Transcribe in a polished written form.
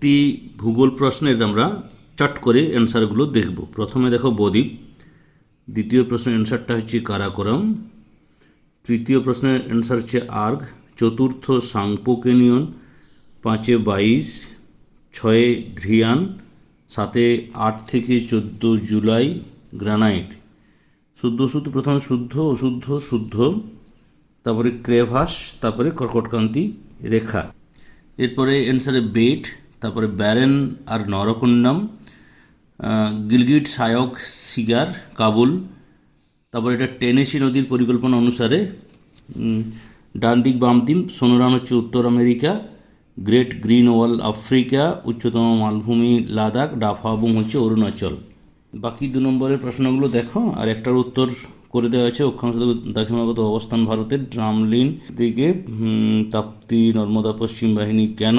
একটি ভূগোল প্রশ্নের আমরা চট করে অ্যান্সারগুলো দেখব। প্রথমে দেখো বদ্বীপ, দ্বিতীয় প্রশ্নের অ্যান্সারটা হচ্ছে কারাকোরাম, তৃতীয় প্রশ্নের অ্যান্সার হচ্ছে আর্গ, চতুর্থ সাংপো ক্যানিয়ন, পাঁচে 22, ছয়ে ধ্রিয়ান, সাতে 8 থেকে 14 জুলাই গ্রানাইট। শুদ্ধ শুদ্ধ, প্রথমে শুদ্ধ অশুদ্ধ শুদ্ধ, তারপরে ক্রেভাস, তারপরে কর্কটক্রান্তি রেখা। এরপরে অ্যান্সারে বেট, তারপরে ব্যারেন আর নরকুন্ডাম, গিলগিট সায়ক সিগার কাবুল, তারপরে এটা টেনেসি নদীর পরিকল্পনা অনুসারে। ডান দিক বাম দিক, সোনোরান হচ্ছে উত্তর আমেরিকা, গ্রেট গ্রিন ওয়াল আফ্রিকা, উচ্চতম মালভূমি লাদাখ, ডাফাবুং হচ্ছে অরুণাচল। বাকি 2 নম্বরের প্রশ্নগুলো দেখো, আর একটার উত্তর করে দেওয়া হয়েছে অক্ষাংশ দাক্ষিণাগত অবস্থান ভারতের, ড্রামলিন দিকে তাপ্তি নর্মদা পশ্চিম বাহিনী কেন,